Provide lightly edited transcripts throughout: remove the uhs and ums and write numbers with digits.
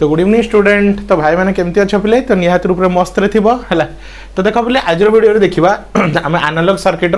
तो good evening student. तो भाई मैंने केमती अच्छे पिले तो निहाती रूप में मस्त है। तो देख पिले आज वीडियो देखा आम एनालॉग सर्किट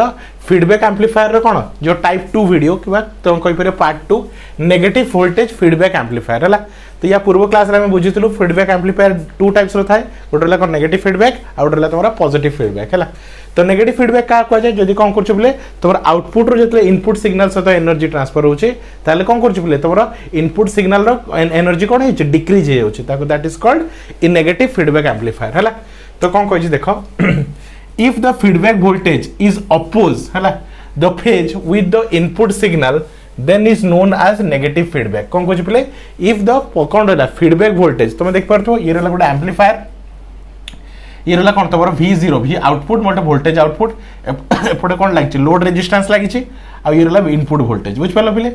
फीडबैक एम्पलीफायर कौन जो टाइप 2 वीडियो कि तुम कहीपर part 2 negative voltage feedback amplifier है। तो या पूर्व क्लास में बुझीलु फीडबैक एम्पलीफायर 2 टाइप्स थाए गोटे कौन नेगेटिव फीडबैक आ गोटे तुम पॉजिटिव फीडबैक है। तो नेगेटिव फीडबैक क्या कहुए जब कौन कर तुम आउटपुट रो जो इनपुट सिग्नल सहित एनर्जी ट्रांसफर होचे कौन कर तुम इनपुट सिग्नल एनर्जी कौन है डिक्रीज हो that is called in negative feedback amplifier है। तो कौन कह देख if the feedback voltage is oppose है the phase with the input signal then is known as negative feedback. कौन कह पे इफ द कौन रहा फीडबैक वोल्टेज तुम देख पार्थ ये रहा गोटे एम्पलीफायर ये रहा कौन तुम V0 भी आउटपुट मोटे वोल्टेज आउटपुट एपटे कौन लगी लोड रेजिस्टेंस लगी ये रहा इनपुट वोल्टेज बुझिपार पे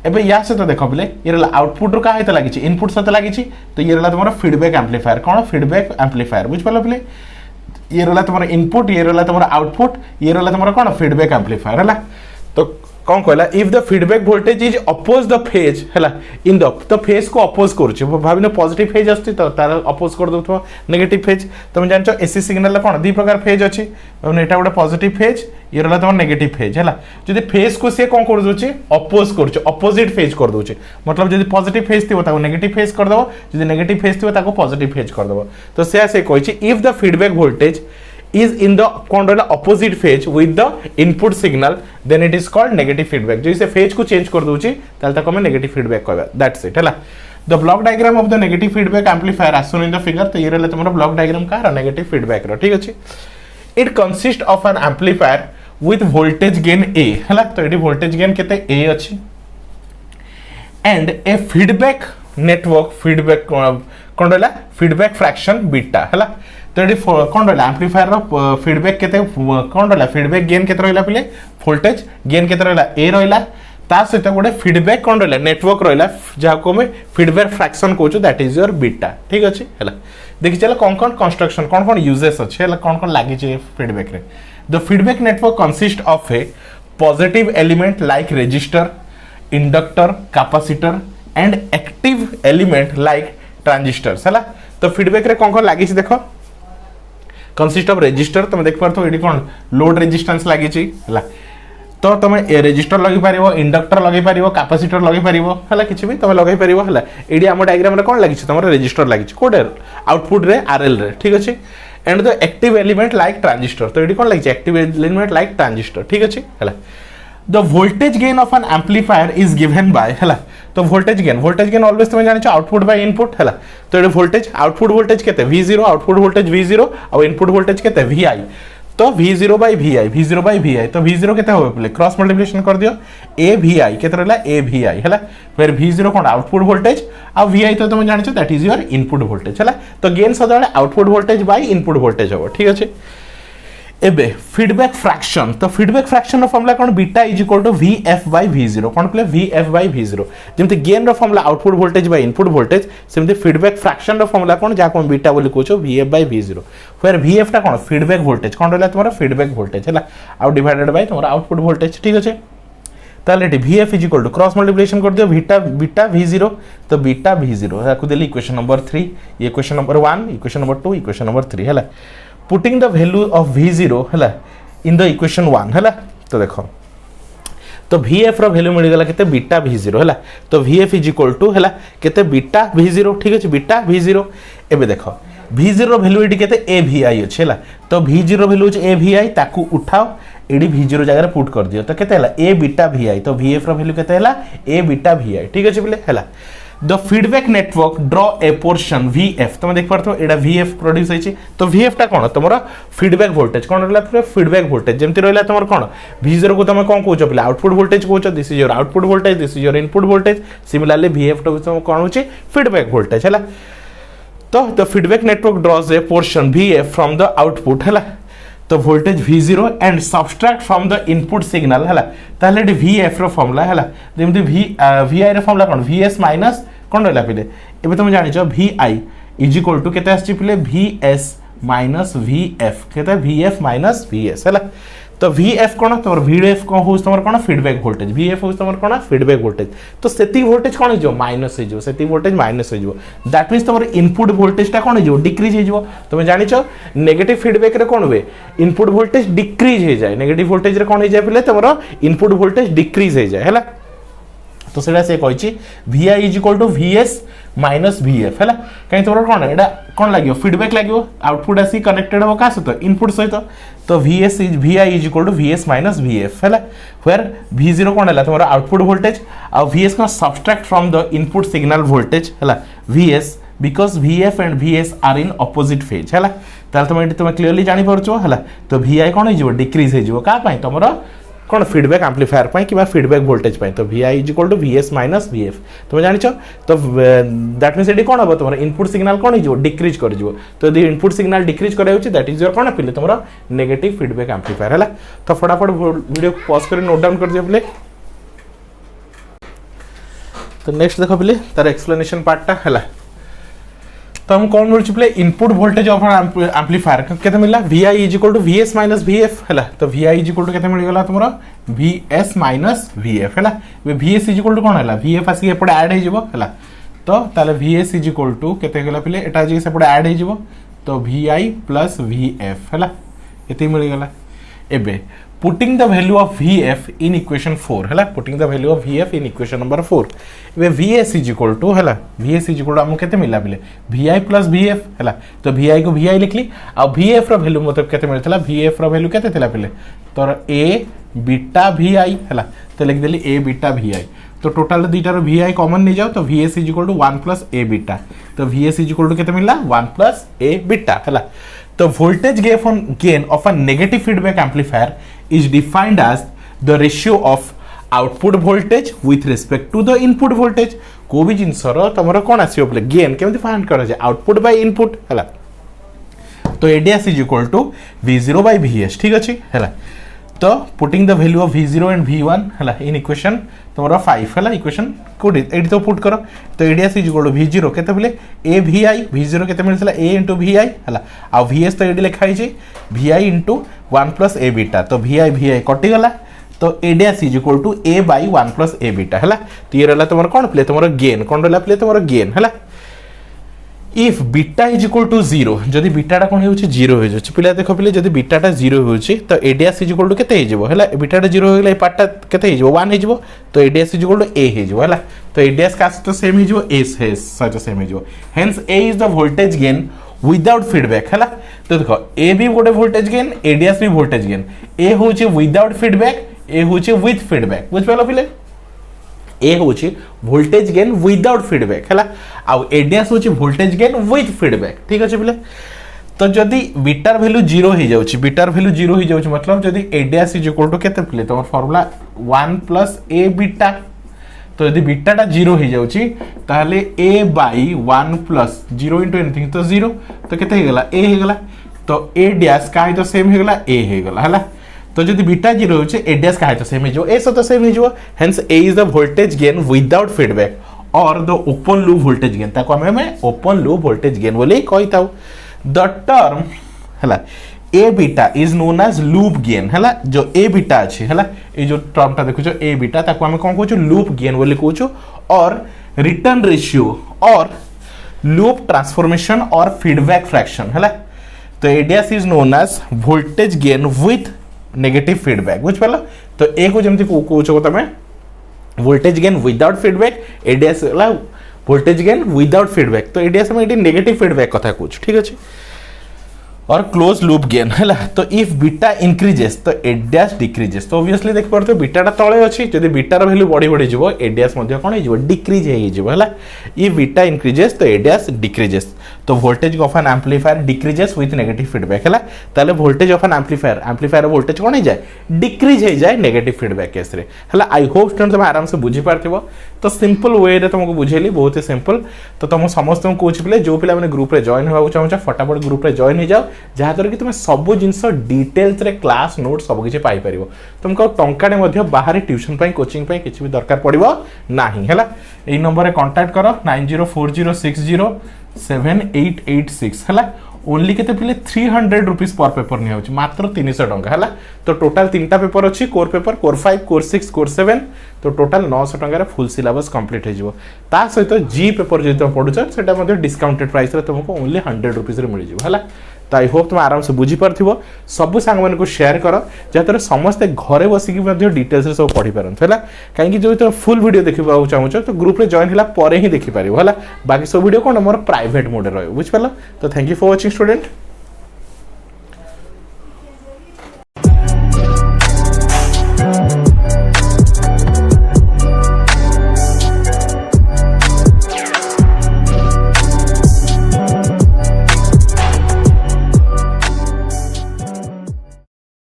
एबे या सहित देख पे ये रहा आउटपुट रू क्या लगी इनपुट सहित लगी तो ये रहा तुम फीडबैक एम्पलीफायर कौन फीडबैक एम्पलीफायर बुझिपार पे ये रहा तुम इनपुट ये रहा तुम आउटपुट ये रहा तुम कौन फीडबैक एम्पलीफायर है। तो कौन कहला if the feedback voltage is oppose the phase है इन द तो फेज को अपोज करुचे भाव पॉजिटिव फेज आसती तो तार अपोज कर दो नेगेटिव फेज तुम जान एसी सिग्नल कौन दी प्रकार फेज अच्छी एटा गोटे पॉजिटिव फेज ये रहा तुम नेगेटिव फेज है। जब फेज को सी कौन कर दूचे अपोज कर अपोजिट फेज कर दूचे मतलब जब पॉजिटिव फेज थी नेगेटिव फेज करदेव जब नेगेटिव फेज थी पॉजिटिव फेज करदेव। तो से कही if the feedback voltage is in the opposite phase with the input signal then it is called negative feedback। जो इसे phase को change कर दूची ताल तक हमें negative feedback कहबा that's it है। The block diagram of the negative feedback amplifier as shown in the figure। तो ये रहला तुम्हारा block diagram का negative feedback रो ठीक अछि। It consists of an amplifier with voltage gain A है तो ये voltage gain केते A अछि and a feedback network feedback कौन रहला feedback fraction beta है। तो ये कौन रहा एम्पलीफायर फीडबैक केते कौन रहा फीडबैक गेन केते रहा पे वोल्टेज गेन केते रहा ए रहा ता सहित गोटे फीडबैक कौन रहा नेटवर्क रहा जहाँ को फीडबैक फ्रैक्शन कहूँ दैट इज योर बीटा ठीक अच्छे है। देखी चल कौन कौन कंस्ट्रक्शन कौन कौन यूजेस अच्छे कौन कौन लगी फीडबैक रे। The feedback network consist of a positive element like resistor inductor capacitor and active element like transistors है। तो फीडबैक रे कौन कौन लगी देखो कंसिस्ट ऑफ रेजिस्टर तुम देख पार ये कौन लोड रेजिस्टेंस लगी तो तुम रेजिस्टर लगे पार इंडक्टर लगे पार कैपेसिटर लगे पार है कि भी तुम लगे पार है। ये आम डायग्राम रे कौन लगी तुम रेजिस्टर लगी कोडे आउटपुट रे आरएल रे ठीक अच्छे and the active element like transistor तो ये कौन लगी एक्टिव एलिमेंट लाइक ट्रांजिस्टर ठीक अच्छे है। The voltage gain of an amplifier is given by है। तो वोल्टेज गेन ऑलवेज तुम जान आउटपुट बाय इनपुट है। तो ये वोल्टेज आउटपुट वोल्टेज केते V0 आउटपुट वोल्टेज V0 और इनपुट वोल्टेज केते VI तो V0 बाय VI तो V0 केते होबे पले क्रॉस मल्टीप्लिकेशन कर दियो A VI केते रहला A VI है। फिर V0 कोन आउटपुट वोल्टेज आ VI तो तुम जानिछो that is your input voltage है। तो गेन सदाले output voltage by input voltage हो ठीक अच्छे। एबे फीडबैक फ्रैक्शन तो फीडबैक फ्रैक्शन रो फॉर्मूला कोन beta is equal to VF by V0 कोन प्ले VF बाय V0 जेमते गेन रो formula output voltage by input voltage सेमते फीडबैक फ्रैक्शन रो फॉर्मूला कोन जा कोन बीटा बोली कोचो VF बाय V0 फिर VF टा कोन फीडबैक वोल्टेज कोन रहला तुम्हारा फीडबैक वोल्टेज हैला आउट डिवाइडेड बाय तुम्हारा आउटपुट वोल्टेज ठीक अछि। ताले VF is equal to cross multiplication कर दियो बीटा V0 तो बीटा V0 याकू देली इक्वेशन नंबर 3 ये equation number 1 equation number 2 equation number 3 हैला putting the value of V0 है in the equation 1 है। तो देखो तो VF रो वैल्यू मिल गला केते बीटा V0 है। तो VF इज इक्वल टू है केते बीटा V0 ठीक अछि बीटा V0 एबे देखो V0 रो वैल्यू एडी केते A VI अछि है। तो V0 वैल्यू A VI ताकू उठाओ एडी V0 जगह रे पुट कर दियो तो केते हला A बीटा VI तो VF रो वैल्यू केते हला A बीटा VI ठीक अछि बोले हला। The feedback network draw a portion VF तुम देख पारथो एडा VF प्रोड्यूस होइछि तो VF टा कोन तमरा फीडबैक वोल्टेज कोन रहला पूरा फीडबैक वोल्टेज जेमति रहला तमर कोन V0 को तुम कोन कहउछ पले आउटपुट वोल्टेज कहउछ this is your output voltage this is your input voltage similarly VF टा तुम कोन होछि फीडबैक वोल्टेज हैला। तो the feedback network draws a portion VF from the output हैला तो voltage V0 and subtract from the input signal हैला ताले VF रो फॉर्मूला हैला जेमति VI रो फॉर्मूला कोन VS माइनस कोन रहला पिले एबे तुम जानिछो VI इज इक्वल टू केते आछि पिले VS माइनस VF केते VF माइनस VS हैला। तो VF कौन तुम VF कौन हो तुम फीडबैक वोल्टेज VF हो तुम कौन फीडबैक वोल्टेज तो से वोल्टेज कौन हो माइनस हो से वोल्टेज माइनस हो दैट मीन्स तुम इनपुट वोल्टेजटा कौन हो डिक्रीज हो तुम जानिछ नेगेटिव फीडबैक रे कौन हुए इनपुट वोल्टेज डिक्रीज हो जाए नेगेटिव वोल्टेज रे कौन हो जाए पहले तुम इनपुट वोल्टेज डिक्रीज हो जाए है तो सेटा से कहि VI is equal to VS minus VF है कहीं तुम कौन एटा कौन लगे फीडबैक लगे आउटपुट आसी कनेक्टेड हो क्या सहित इनपुट सहित तो VI is equal to VS minus VF है वेयर V0 कौन है तुम आउटपुट वोल्टेज आ VS को subtract from the input signal voltage है VS because VF and VS are in opposite phase है तुम क्लीयरली जानी पारछो है तो VI कौन हो डिक्रीज हो क्या तुम कौन फीडबैक एम्पलीफायर कि फीडबैक वोल्टेज तो VI is equal to VS minus VF तुम जानिछ तो दैट मीन्स ये कौन हम तुम इनपुट सिग्नल कौन हो डिक्रीज कर तो यदि इनपुट सिग्नल डिक्रीज कर दैट इज योर कौन पे तुम नेगेटिव फीडबैक एम्पलीफायर है तो फटाफट वीडियो पॉज कर नोट डाउन कर दियो पे तो नेक्स्ट देख पे तार एक्सप्लेनेशन पार्टा है तो हम कौन बोलछे प्ले इनपुट वोल्टेज ऑफ एम्पलीफायर केते मिलला VI is equal to VS minus VF है तो VI इज इक्वल टू केते मिल गला तुमरा VS माइनस VF है VS इज इक्वल टू कोन है VF आसी एपडे ऐड हे जिवो है तो ताले VS इज इक्वल टू केते गला प्ले एटा जे सेपडे ऐड हे जिवो तो VI प्लस VF है एते मिल गला एबे putting the value of VF in equation 4 है putting the value of VF in equation number 4 way VS is equal to है VS is equal to हमको केते मिला बिले VI plus VF है तो VI को VI लिखली आ VF रो वैल्यू मतलब केते मिलतला VF रो वैल्यू केते थिला बिले तो A बीटा VI है तो लिख देली A बीटा VI तो टोटल दुईटा रो VI कॉमन नहीं जाओ तो VS is equal to 1 plus A beta तो VS is equal to केते मिलला 1 plus A बीटा है तो voltage gain of a negative feedback amplifier is defined as the ratio of output voltage with respect to the input voltage को भी जिनसर तमरो कोन आसीओ play gain केमति find करा जाय output by input हला तो ADS is equal to V0 by VS ठीक अछि हला तो putting the value of V0 and V1 हला इन इक्वेशन तमरो 5 हला इक्वेशन कोडी एडी तो पुट करो तो ADS is equal to V0 केते बोले A VI V0 केते मिलतला A into VI हला आ VS तो एडी लिखा हिजे VI into 1 plus A beta तो VI कटि गला तो ADS is equal to A by 1 plus A beta हला तो ये रहला तमरो कोन प्ले तमरो गेन कोन रहला प्ले तमरो गेन हला if beta is equal to 0 जदि बीटाटा कोन होउची 0 हो जाउची पिला देखो पिले जदि बीटाटा 0 होउची तो ADS इज इक्वल टू केते हे जेबो हला बीटाटा 0 हो गेला ए पार्टटा केते हे जेबो 1 हे जेबो तो ADS is equal to A हे जेबो हला तो ADS का तो सेम हे जेबो A से सच सेम हे जेबो hence A is the voltage gain without feedback हला तो देखो A भी गोटे वोल्टेज गेन ADS भी वोल्टेज गेन A होउची विदाउट फीडबैक A होउची विथ फीडबैक बुझ पालो पिले ए होची वोल्टेज गेन विदाउट फीडबैक है आउ ADS होची वोल्टेज गेन विथ फीडबैक ठीक अछि बोले तो जदी बीटार वैल्यू 0 हो जाउची बीटार वैल्यू 0 हो जाउची मतलब जदी ADS इज इक्वल टू केते प्ले तो फार्मूला 1 प्लस A बीटा तो यदि बीटाटा 0 हो जाउची ताहले A by 1 plus 0 into anything तो 0 तो केते हो गला A हो गला तो ADS काई तो सेम हो गला A हो गला हला तो जदि बीटा 0 होचे ADS का है तो सेम हो A तो सेम हो hence A is the voltage gain without feedback और the open loop voltage gain ताको हमें ओपन लूप वोल्टेज गेन बोले कहिताउ द टर्म हला A beta is known as loop gain हला जो A बीटा अछि हला ए जो टर्मटा देखुछो A बीटा ताको हमें कोन कहूछो लूप गेन बोले कहूछो और रिटर्न रेशियो और लूप ट्रांसफॉर्मेशन और फीडबैक फ्रैक्शन हला तो ADS is known as voltage gain with negative feedback बुझ पालो तो ए को जेमति कहूछो तमे voltage gain without feedback ADS ला वोल्टेज गेन विदाउट फीडबैक तो ADS में एटी नेगेटिव फीडबैक कथा कहूछ ठीक अछि और क्लोज लूप गेन है तो इफ बीटा इंक्रीजेस तो ADS डिक्रीजेस तो ऑब्वियसली देख पारतो बीटाटा तळे अछि जदि बीटार वैल्यू बढ़ी बढ़ी जिवो ADS मध्ये कोन हे जिवो डिक्रीज हे जिवो हला इफ बीटा इंक्रीजेस तो ADS डिक्रीजेस तो voltage of an amplifier decreases with negative feedback हला ताले voltage of an amplifier voltage कोन हे जाय डिक्रीज हे जाय नेगेटिव फीडबैक केस रे हला आई होप स्टूडेंट तुम आराम से बुझी पारथिबो तो सिंपल वे रे तुमको बुझेली बहुत ही सिंपल तो तुम समस्त को कोच पिले जो पिला माने ग्रुप रे जॉइन होवा चाहू फटाफट ग्रुप रे जॉइन हो जाओ जहाँ द्वारा कि तुम सब जिनस डिटेल्स रे क्लास नोट सब किछि पाई परिबो तुमको टंकाडे मध्ये बाहर ट्यूशन पई कोचिंग पई किछि भी दरकार पड़िबो नाही हैला एई नंबर रे कांटेक्ट करो 9040607886 हैला ओनली केते पिले 300 रुपीस पर पेपर नि होची मात्र 300 टंका हला। तो टोटल 3टा पेपर अछि core paper core 5 core 6 core 7 तो टोटल 900 टंका रे फुल सिलेबस कंप्लीट हे जिवो। ता सहित जी पेपर जे तुम पढुछ सेटा मध्ये डिस्काउंटेड प्राइस रे तुमको ओनली 100 रुपीस रे मिल जिवो हला। तो आई होप तुम आराम से बुझी पारथिबो सब सांग मान को शेयर कर जहां समस्ते घरे बसिकी मध्ये डिटेल्स रे सब पढी पारन हला। काहे कि जो तुम फुल वीडियो देखिबा चाहूछ तो ग्रुप रे जॉइन हला परे ही देखि पारिबो हला। बाकी सब वीडियो कोन मोर प्राइवेट मोड रे रहयो बुझ पालो। तो thank you for watching student.